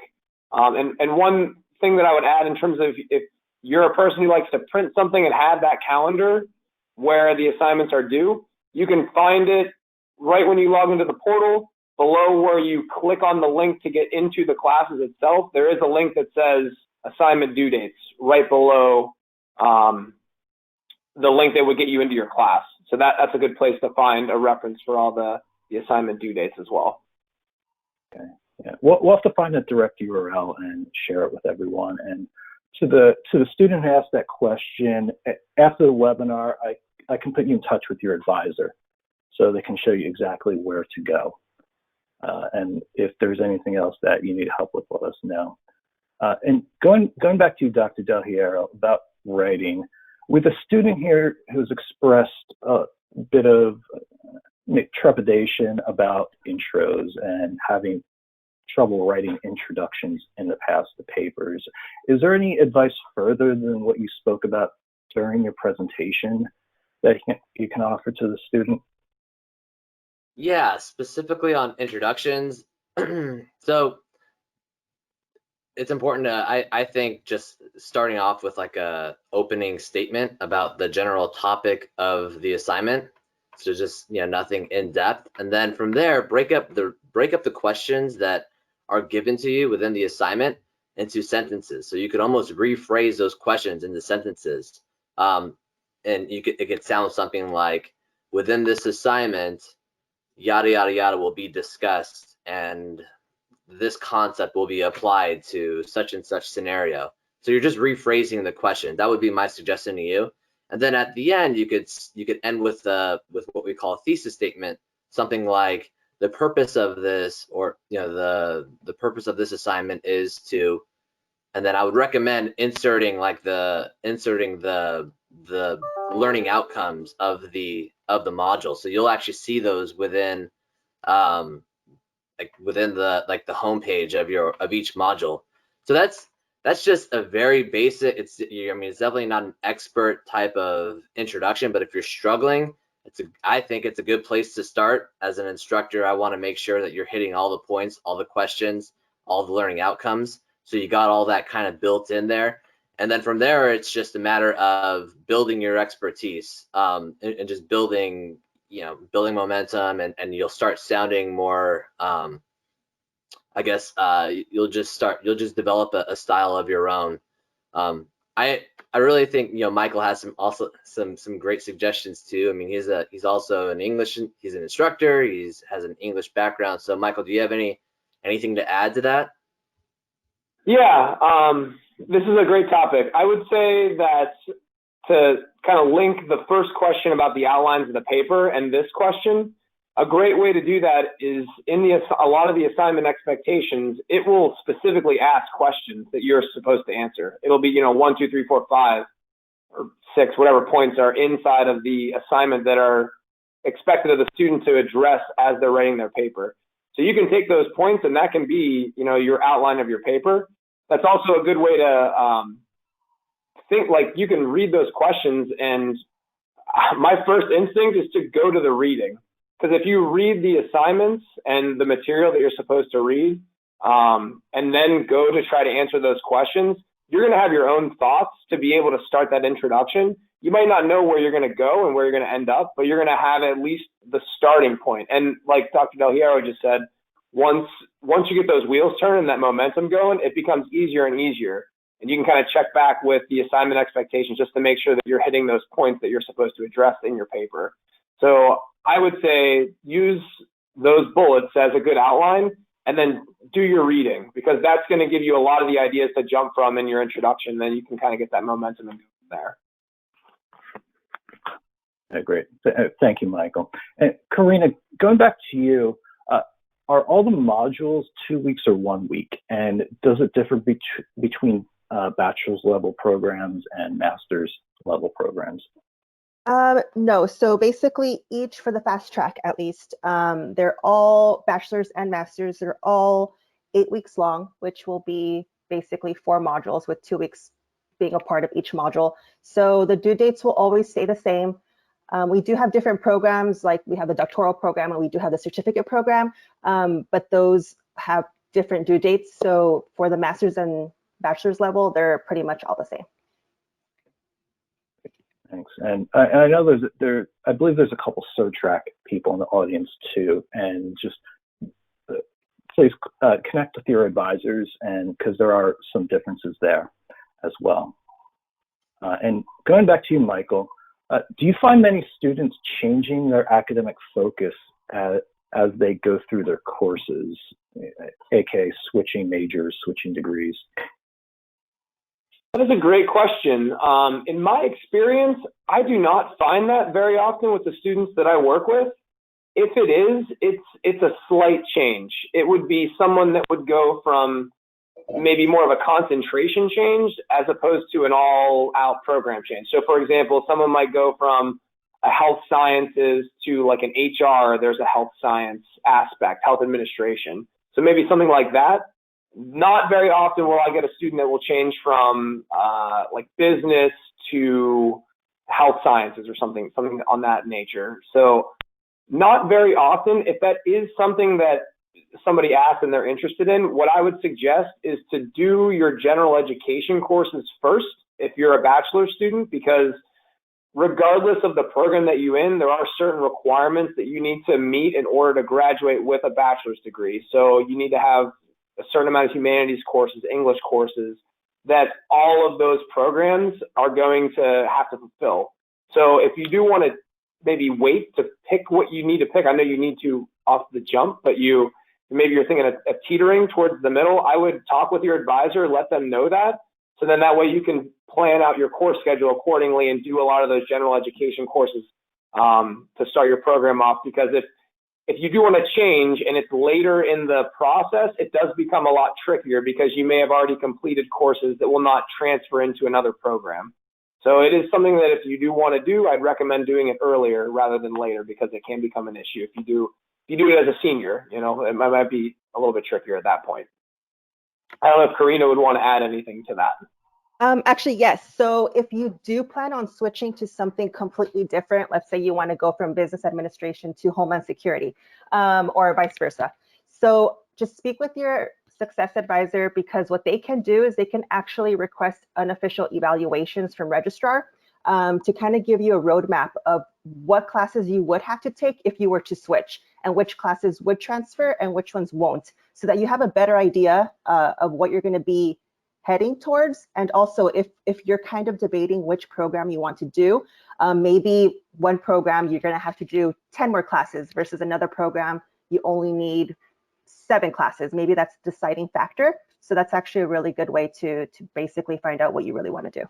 B: And one thing that I would add in terms of if you're a person who likes to print something and have that calendar where the assignments are due, you can find it right when you log into the portal. Below where you click on the link to get into the classes itself, there is a link that says assignment due dates right below the link that would get you into your class. So that's a good place to find a reference for all the assignment due dates as well.
A: Okay. Yeah. We'll have to find that direct URL and share it with everyone. And to the student who asked that question, after the webinar, I can put you in touch with your advisor so they can show you exactly where to go. And if there's anything else that you need help with, let us know. And going back to you, Dr. Delgiero, about writing, with a student here who's expressed a bit of trepidation about intros and having trouble writing introductions in the past to papers, is there any advice further than what you spoke about during your presentation that you can offer to the student?
C: Yeah, specifically on introductions. So it's important to, I think, just starting off with like a opening statement about the general topic of the assignment. So just, nothing in depth. And then from there, break up the questions that are given to you within the assignment into sentences. So you could almost rephrase those questions into sentences. And it could sound something like, within this assignment, yada, yada, yada will be discussed, and this concept will be applied to such and such scenario. So you're just rephrasing the question. That would be my suggestion to you. And then at the end, you could end with what we call a thesis statement, something like, the purpose of this, or the purpose of this assignment is to, and then I would recommend inserting the learning outcomes of the module. So you'll actually see those within the homepage of each module. So that's just a very basic, it's definitely not an expert type of introduction, but if you're struggling, I think it's a good place to start. As an instructor, I want to make sure that you're hitting all the points, all the questions, all the learning outcomes. So you got all that kind of built in there. And then from there, it's just a matter of building your expertise and just building momentum, and you'll start sounding more, I guess you'll just develop a style of your own. I really think Michael has some great suggestions too. I mean, he's also he's an instructor. Has an English background. So Michael, do you have anything to add to that?
B: Yeah, this is a great topic. I would say that to kind of link the first question about the outlines of the paper and this question, a great way to do that is in a lot of the assignment expectations, it will specifically ask questions that you're supposed to answer. It'll be, 1, 2, 3, 4, 5, or 6, whatever points are inside of the assignment that are expected of the student to address as they're writing their paper. So you can take those points, and that can be, your outline of your paper. That's also a good way to think, like, you can read those questions, and my first instinct is to go to the reading. Because if you read the assignments and the material that you're supposed to read, and then go to try to answer those questions, you're going to have your own thoughts to be able to start that introduction. You might not know where you're going to go and where you're going to end up, but you're going to have at least the starting point. And like Dr. Delgiero just said, once you get those wheels turning and that momentum going, it becomes easier and easier. And you can kind of check back with the assignment expectations just to make sure that you're hitting those points that you're supposed to address in your paper. So I would say use those bullets as a good outline, and then do your reading, because that's going to give you a lot of the ideas to jump from in your introduction. Then you can kind of get that momentum and go from there.
A: Great. Thank you, Michael. And Karina, going back to you, are all the modules 2 weeks or 1 week? And does it differ between bachelor's level programs and master's level programs?
D: No, so basically each, for the fast track at least, they're all bachelor's and master's. They're all 8 weeks long, which will be basically 4 modules with 2 weeks being a part of each module. So the due dates will always stay the same. We do have different programs, like we have the doctoral program and we do have the certificate program, but those have different due dates. So for the master's and bachelor's level, they're pretty much all the same.
A: Thanks. And I know I believe there's a couple SoTrack people in the audience too, and just please connect with your advisors, and because there are some differences there as well. And going back to you, Michael, do you find many students changing their academic focus as they go through their courses, aka switching majors, switching degrees?
B: That is a great question. In my experience, I do not find that very often with the students that I work with. If it is, it's a slight change. It would be someone that would go from maybe more of a concentration change as opposed to an all-out program change. So for example, someone might go from a health sciences to like an HR, there's a health science aspect, health administration. So maybe something like that. Not very often will I get a student that will change from like business to health sciences or something on that nature. So not very often. If that is something that somebody asks and they're interested in, what I would suggest is to do your general education courses first if you're a bachelor student, because regardless of the program that you're in, there are certain requirements that you need to meet in order to graduate with a bachelor's degree. So you need to have a certain amount of humanities courses, English courses, that all of those programs are going to have to fulfill. So if you do want to maybe wait to pick what you need to pick, I know you need to off the jump, but maybe you're thinking of teetering towards the middle, I would talk with your advisor, let them know that. So then that way you can plan out your course schedule accordingly and do a lot of those general education courses to start your program off. Because if you do want to change and it's later in the process, it does become a lot trickier because you may have already completed courses that will not transfer into another program. So it is something that if you do want to do, I'd recommend doing it earlier rather than later, because it can become an issue. If you do it as a senior, it might be a little bit trickier at that point. I don't know if Karina would want to add anything to that.
D: Actually, yes. So if you do plan on switching to something completely different, let's say you want to go from business administration to Homeland Security, or vice versa. So just speak with your success advisor, because what they can do is they can actually request unofficial evaluations from registrar to kind of give you a roadmap of what classes you would have to take if you were to switch, and which classes would transfer and which ones won't, so that you have a better idea of what you're going to be heading towards. And also if you're kind of debating which program you want to do, maybe one program you're going to have to do 10 more classes versus another program you only need 7 classes. Maybe that's a deciding factor. So that's actually a really good way to basically find out what you really want to do.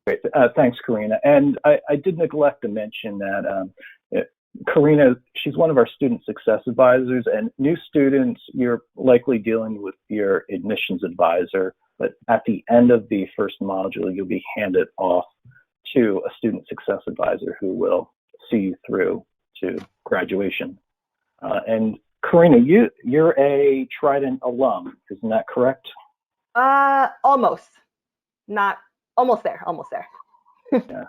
A: Great. Thanks, Karina. And I did neglect to mention that Karina, she's one of our student success advisors, and new students, you're likely dealing with your admissions advisor, but at the end of the first module, you'll be handed off to a student success advisor who will see you through to graduation. And Karina, you're a Trident alum, isn't that correct?
D: Almost. Not almost there.
A: Yeah,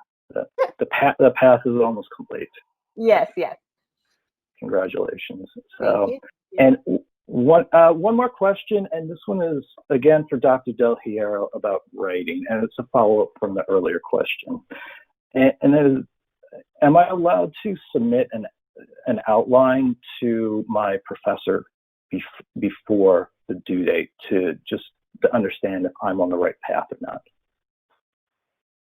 A: the path is almost complete.
D: Yes.
A: Congratulations.
D: Thank you.
A: And one more question, and this one is again for Dr. Delgiero about writing, and it's a follow-up from the earlier question. And that is, am I allowed to submit an outline to my professor before the due date to just to understand if I'm on the right path or not.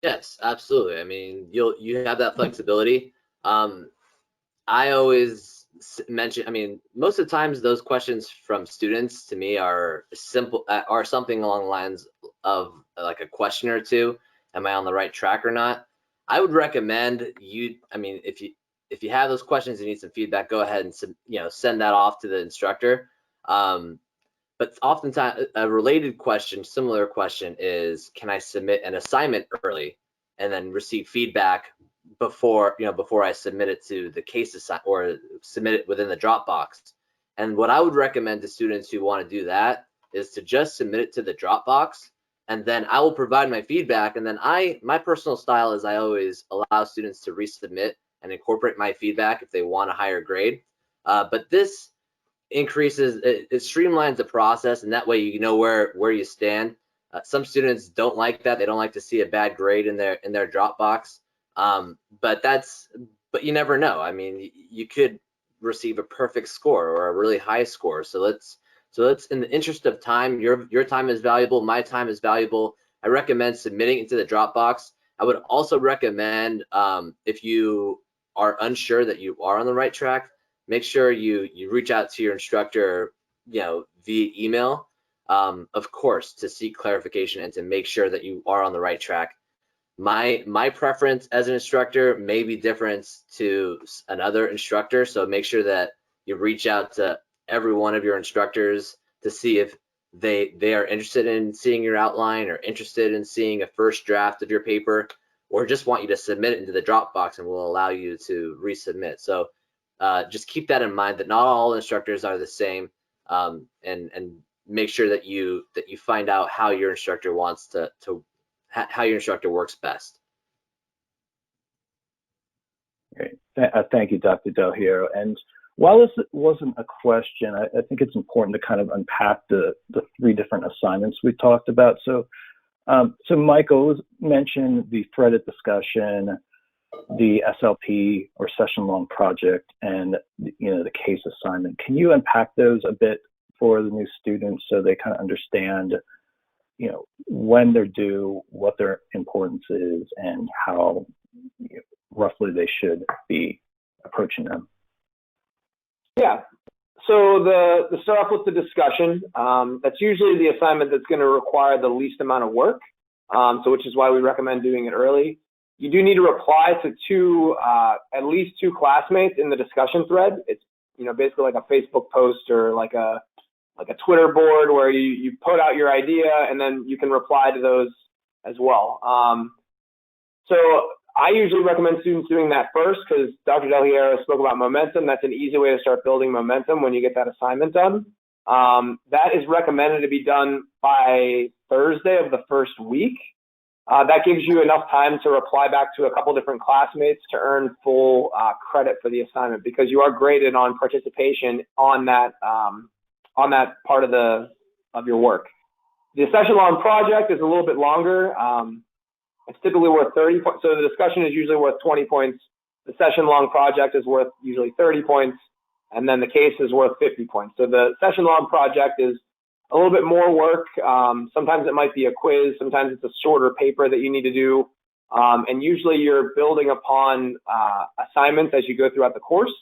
C: Yes, absolutely. I mean, you have that flexibility. I always mention, I mean, most of the times those questions from students to me are simple, are something along the lines of like a question or two. Am I on the right track or not? I would recommend you, I mean, if you have those questions and need some feedback, go ahead and send that off to the instructor. But oftentimes a related question, similar question is, can I submit an assignment early and then receive feedback before I submit it to the case assignment or submit it within the Dropbox? And what I would recommend to students who want to do that is to just submit it to the Dropbox, and then I will provide my feedback. And then my personal style is I always allow students to resubmit and incorporate my feedback if they want a higher grade. But this increases, it streamlines the process, and that way you know where you stand. Some students don't like that. They don't like to see a bad grade in their Dropbox. But you never know. I mean, you could receive a perfect score or a really high score. So let's in the interest of time, your time is valuable, my time is valuable. I recommend submitting it to the Dropbox. I would also recommend, if you are unsure that you are on the right track, make sure you reach out to your instructor, via email, of course, to seek clarification and to make sure that you are on the right track. My preference as an instructor may be different to another instructor, so make sure that you reach out to every one of your instructors to see if they are interested in seeing your outline or interested in seeing a first draft of your paper, or just want you to submit it into the Dropbox and will allow you to resubmit. So just keep that in mind, that not all instructors are the same, and make sure that you find out how your instructor wants how your instructor works best.
A: Great. Thank you, Dr. Delgiero. And while this wasn't a question, I think it's important to kind of unpack the 3 different assignments we talked about. So, Michael mentioned the threaded discussion, the SLP or session-long project, and the case assignment. Can you unpack those a bit for the new students so they kind of understand, when they're due, what their importance is, and how roughly they should be approaching them?
B: Yeah. So the start off with the discussion. That's usually the assignment that's going to require the least amount of work. So which is why we recommend doing it early. You do need to reply to at least two classmates in the discussion thread. It's basically like a Facebook post or like a Twitter board where you put out your idea and then you can reply to those as well. So I usually recommend students doing that first because Dr. Delgiero spoke about momentum. That's an easy way to start building momentum when you get that assignment done. That is recommended to be done by Thursday of the first week. That gives you enough time to reply back to a couple different classmates to earn full credit for the assignment, because you are graded on participation on that part of your work. The session-long project is a little bit longer. It's typically worth 30 points. So the discussion is usually worth 20 points. The session-long project is worth usually 30 points, and then the case is worth 50 points. So the session-long project is a little bit more work. Sometimes it might be a quiz. Sometimes it's a shorter paper that you need to do. And usually you're building upon assignments as you go throughout the course.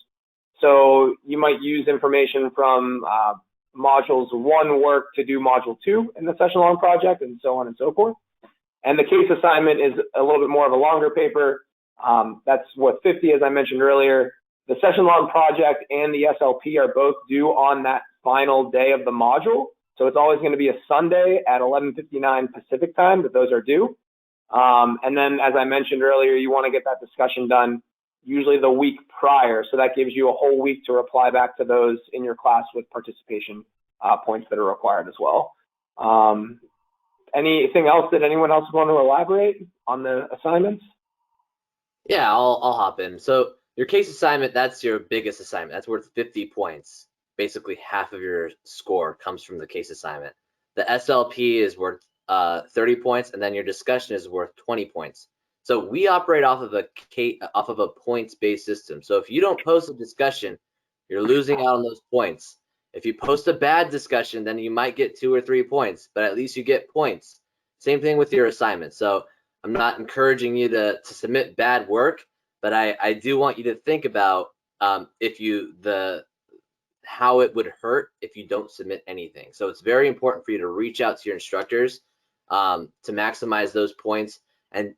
B: So you might use information from modules 1 work to do module 2 in the session-long project, and so on and so forth. And the case assignment is a little bit more of a longer paper. That's worth 50, as I mentioned earlier. The session-long project and the SLP are both due on that final day of the module. So it's always going to be a Sunday at 11:59 Pacific time that those are due. And then, as I mentioned earlier, you want to get that discussion done usually the week prior. So that gives you a whole week to reply back to those in your class with participation points that are required as well. Anything else that anyone else want to elaborate on the assignments?
C: Yeah, I'll hop in. So your case assignment, that's your biggest assignment. That's worth 50 points. Basically half of your score comes from the case assignment. The SLP is worth 30 points, and then your discussion is worth 20 points. So we operate off of a points-based system. So if you don't post a discussion, you're losing out on those points. If you post a bad discussion, then you might get 2 or 3 points, but at least you get points. Same thing with your assignment. So I'm not encouraging you to submit bad work, but I do want you to think about how it would hurt if you don't submit anything. So it's very important for you to reach out to your instructors to maximize those points and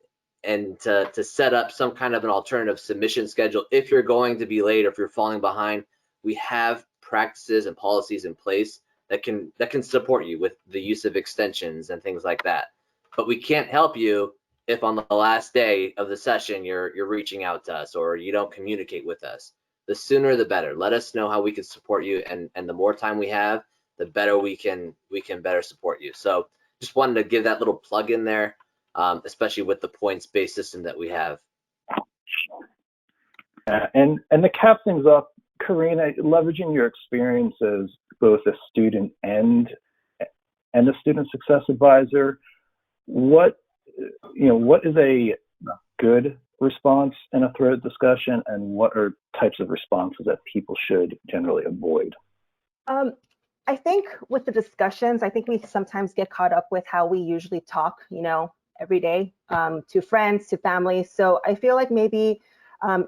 C: to set up some kind of an alternative submission schedule if you're going to be late or if you're falling behind. We have practices and policies in place that can support you with the use of extensions and things like that. But we can't help you if on the last day of the session you're reaching out to us or you don't communicate with us. The sooner the better. Let us know how we can support you, and the more time we have, the better we can better support you. So just wanted to give that little plug in there, especially with the points-based system that we have.
A: And to cap things up, Karina, leveraging your experience as both a student and a student success advisor, what is a good response in a thread discussion, and what are types of responses that people should generally avoid?
D: I think with the discussions, I think we sometimes get caught up with how we usually talk, every day to friends, to family. So I feel like maybe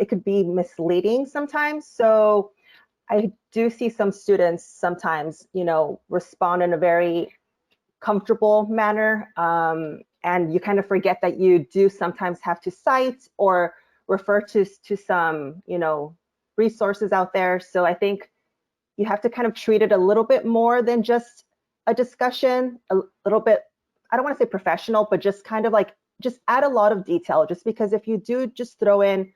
D: it could be misleading sometimes. So I do see some students sometimes, respond in a very comfortable manner. And you kind of forget that you do sometimes have to cite or refer to some, resources out there. So I think you have to kind of treat it a little bit more than just a discussion, a little bit, I don't want to say professional, but just kind of like, just add a lot of detail, just because if you do just throw in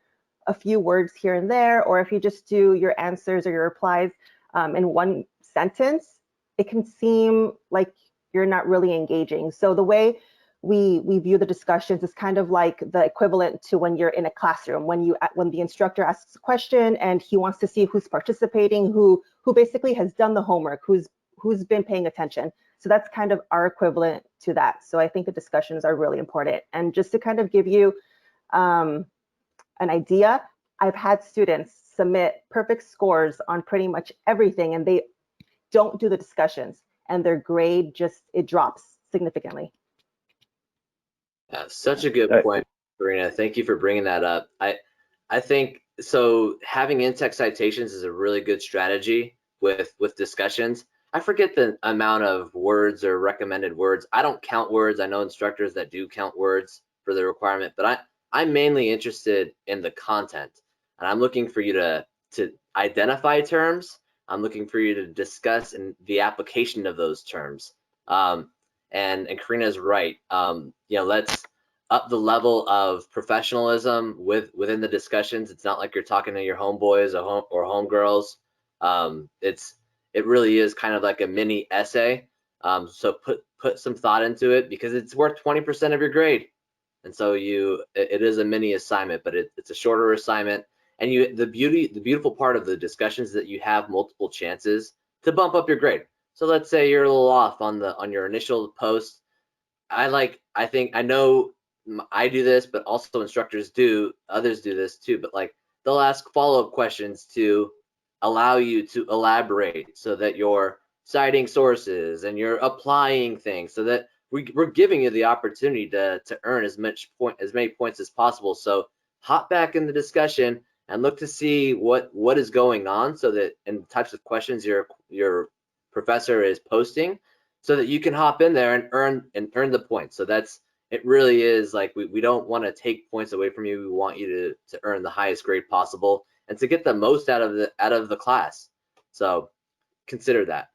D: a few words here and there, or if you just do your answers or your replies in one sentence, it can seem like you're not really engaging. So the way we view the discussions is kind of like the equivalent to when you're in a classroom, when the instructor asks a question and he wants to see who's participating, who basically has done the homework, who's been paying attention. So that's kind of our equivalent to that. So I think the discussions are really important. And just to kind of give you an idea, I've had students submit perfect scores on pretty much everything, and they don't do the discussions, and their grade it drops significantly.
C: Yeah, such a good point, Karina. Thank you for bringing that up. I think so. Having in-text citations is a really good strategy with discussions. I forget the amount of words or recommended words. I don't count words. I know instructors that do count words for the requirement, but I'm mainly interested in the content, and I'm looking for you to identify terms. I'm looking for you to discuss the application of those terms. And Karina's right. Let's up the level of professionalism within the discussions. It's not like you're talking to your homeboys or homegirls. It really is kind of like a mini essay. So put some thought into it, because it's worth 20% of your grade. And so it is a mini assignment, but it's a shorter assignment. And the beautiful part of the discussions is that you have multiple chances to bump up your grade. So let's say you're a little off on your initial post. I know I do this, but also instructors others do this too, but like they'll ask follow-up questions to allow you to elaborate, so that you're citing sources and you're applying things, so that we're giving you the opportunity to earn as many points as possible. So hop back in the discussion and look to see what is going on, so that in types of questions your professor is posting, so that you can hop in there and earn the points. So it really is like we don't want to take points away from you. We want you to earn the highest grade possible and to get the most out of the class. So consider that.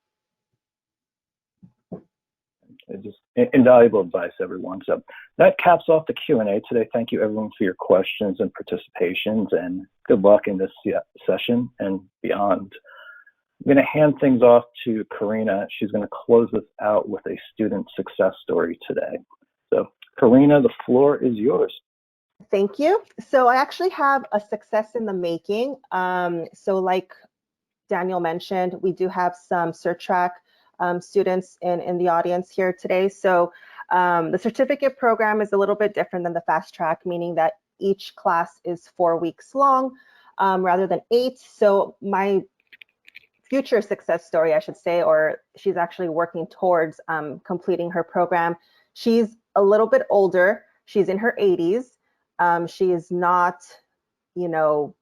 A: Just invaluable advice, everyone. So that caps off the Q&A today. Thank you, everyone, for your questions and participations, and good luck in this session and beyond. I'm going to hand things off to Karina. She's going to close this out with a student success story today. So Karina, the floor is yours.
D: Thank you. So I actually have a success in the making. So like Daniel mentioned, we do have some cert track students in the audience here today. So the certificate program is a little bit different than the fast track, meaning that each class is 4 weeks long rather than 8. So my future success story, I should say, or she's actually working towards completing her program. She's a little bit older. She's in her 80s. She is not, you know,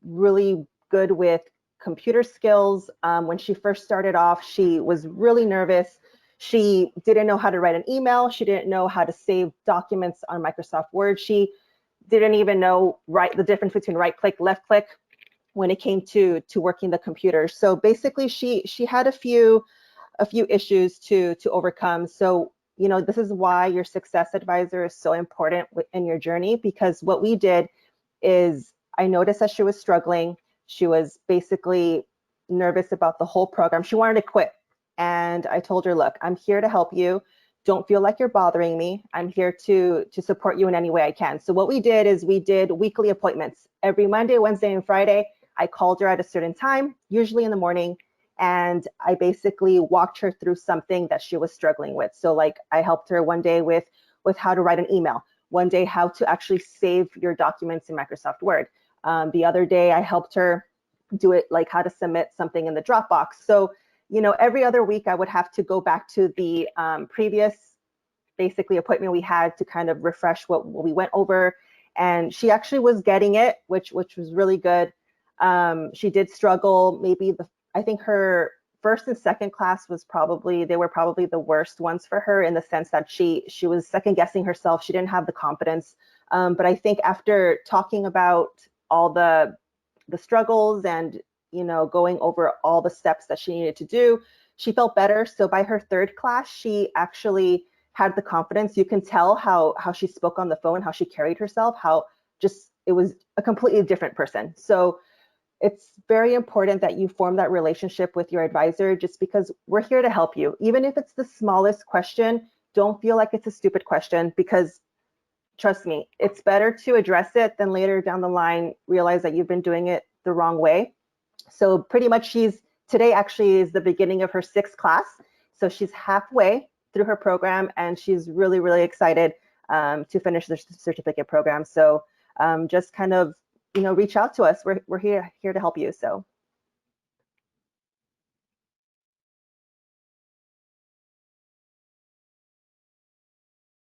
D: really good with computer skills. When she first started off, she was really nervous. She didn't know how to write an email. She didn't know how to save documents on Microsoft Word. She didn't even know the difference between right click, left click when it came to working the computer. So basically she had a few issues to overcome. So, you know, this is why your success advisor is so important in your journey, because what we did is I noticed that she was struggling. She was basically nervous about the whole program. She wanted to quit. And I told her, look, I'm here to help you. Don't feel like you're bothering me. I'm here to support you in any way I can. So what we did is we did weekly appointments. Every Monday, Wednesday, and Friday, I called her at a certain time, usually in the morning, and I basically walked her through something that she was struggling with. So like I helped her one day with how to write an email, one day how to actually save your documents in Microsoft Word. The other day I helped her do it like how to submit something in the Dropbox. So, you know, every other week I would have to go back to the previous basically appointment we had to kind of refresh what we went over. And she actually was getting it, which was really good. She did struggle. Maybe I think her first and second class were probably the worst ones for her, in the sense that she was second guessing herself. She didn't have the confidence. But I think after talking about all the struggles and, you know, going over all the steps that she needed to do, she felt better. So by her third class, she actually had the confidence. You can tell how she spoke on the phone, how she carried herself, how just it was a completely different person. So it's very important that you form that relationship with your advisor, just because we're here to help you. Even if it's the smallest question, don't feel like it's a stupid question, because trust me, it's better to address it than later down the line realize that you've been doing it the wrong way. So pretty much today actually is the beginning of her 6th class. So she's halfway through her program, and she's really, really excited to finish the certificate program. So just kind of, you know, reach out to us. We're here to help you. So